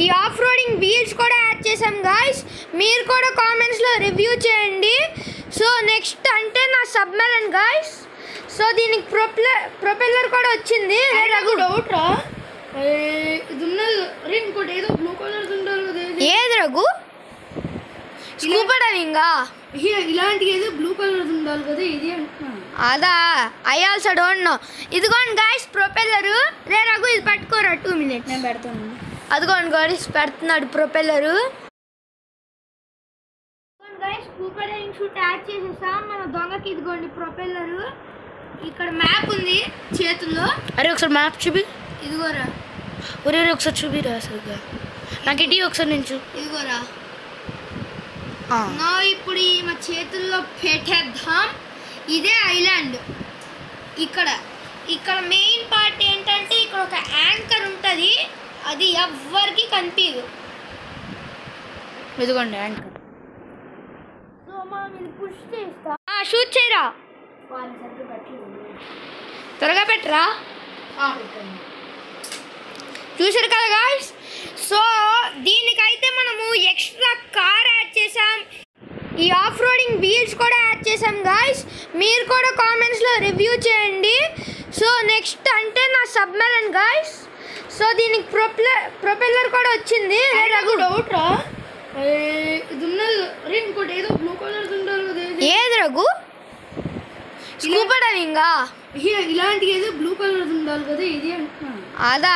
ఈ off roading wheels కూడా add చేసాం గాయ్స్. మీరు కూడా కామెంట్స్లో రివ్యూ చేయండి. సో నెక్స్ట్ అంటే నా సబ్మెరైన్ గాయ్స్. సో దీనికి ప్రొపెల్లర్ కూడా వచ్చింది. డౌట్ రా, ఇది ఉన్నది. అరే ఇంకోటి ఏదో బ్లూ కలర్ ఉండాలి కదా. ఏది రఘు? స్కూబా డైవింగా? ఇలాంటి ఏదో బ్లూ కలర్ ఉండాలి కదా, ఇది అంటున్నా. అదా, ఐ ఆల్సో డోంట్ నో. ఇదిగోండి గాయ్స్ ప్రొపెల్లరు. రే రఘు ఇది పట్టుకోరా 2 minutes. నేను పెడతాను. అదిగోండి గాయ్స్ పెడుతున్నాడు ప్రొపెల్లరు. Guys scuba diving shoot add చేసేసాం మన దొంగకి. ఇదిగోండి ప్రొపెల్లరు. ఇక్కడ మ్యాప్ ఉంది చేతుల్లో. అరే ఒకసారి మ్యాప్ చూపి. ఇదిగోరా. ఒరే ఒకసారి చూపిరా సరిగ్గా. నాకు ఇటీ ఒకసారి నుంచి. ఇదిగోరా. నా ఇప్పుడు ఈ మా చేతుల్లో పెట్టేద్దాం. ఇదే ఐలాండ్. ఇక్కడ మెయిన్ పార్ట్ ఏంటంటే ఇక్కడ ఒక యాంకర్ ఉంటుంది. అది ఎవ్వరికి కనిపించదు. ఇదిగోండి యాంకర్. సో మనం ఇది పుష్ చేస్తా. షూట్ చేయరా, త్వరగా పెట్టరా. చూసారు కదా గాయ్స్. సో దీనికైతే మనము ఎక్స్ట్రా కార్ యాడ్ చేసాం. ఈ ఆఫ్ రోడింగ్ వీల్స్ కూడా యాడ్ చేసాం గాయ్స్. మీరు కూడా కామెంట్స్లో రివ్యూ చేయండి. సో నెక్స్ట్ అంటే నా సబ్మెరైన్ గాయ్స్. సో దీనికి ప్రొపెల్లర్ కూడా వచ్చింది. డౌట్ రా, ఇది ఉన్నది. అరే ఇంకోటి ఏదో బ్లూ కలర్ ఉండాలి కదా. ఏది రఘు? స్కూబా డైవింగా? ఇలాంటి ఏదో బ్లూ కలర్ ఉండాలి కదా, ఇది అంటున్నా. అదా,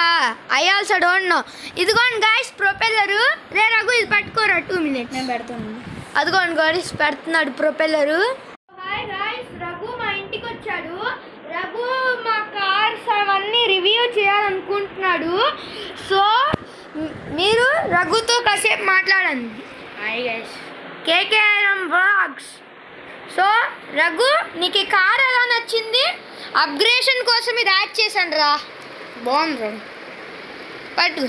ఐ ఆల్సో డోంట్ నో. ఇదిగోండి గాయ్స్ ప్రొపెల్లరు. రే రఘు ఇది పట్టుకోరా 2 minutes. నేను పెడతాను. అదిగోండి గాయ్స్ పెడుతున్నాడు ప్రొపెల్లరు. హాయ్ గాయ్స్, రఘు మా ఇంటికి వచ్చాడు. రఘు మా కార్స్ అవన్నీ రివ్యూ చేయాలనుకుంటున్నాడు. సో మీరు రఘుతో కాసేపు మాట్లాడండి. Hi guys, KKRM vlogs. So Raghu నీకు ఈ కార్ ఎలా నచ్చింది? అప్గ్రేషన్ కోసం ఇది యాడ్ చేశాను రా. బాగుంది రా. పట్టు.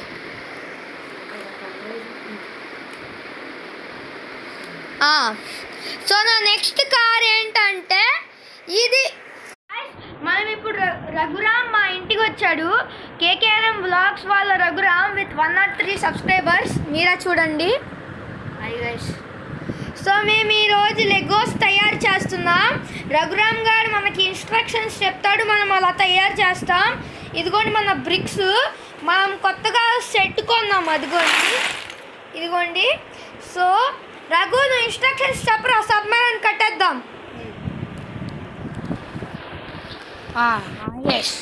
సో నా నెక్స్ట్ కార్ ఏంటంటే ఇది. మనం ఇప్పుడు రఘురామ్ మా ఇంటికి వచ్చాడు. కేకేఆర్ఎం వ్లాగ్స్ వాళ్ళ రఘురామ్ విత్ 103 సబ్స్క్రైబర్స్. మీరా చూడండి. Hi guys. సో మేము ఈరోజు లెగోస్ తయారు చేస్తున్నాం. రఘురామ్ గారు మనకి ఇన్స్ట్రక్షన్స్ చెప్తాడు, మనం అలా తయారు చేస్తాం. ఇదిగోండి మన బ్రిక్స్. మనం కొత్తగా సెట్ కొన్నాం. ఇదిగోండి. సో రఘు నువ్వు ఇన్స్ట్రక్షన్స్ చెప్పరా, సబ్మెరైన్ కట్టేద్దాం. ఎస్.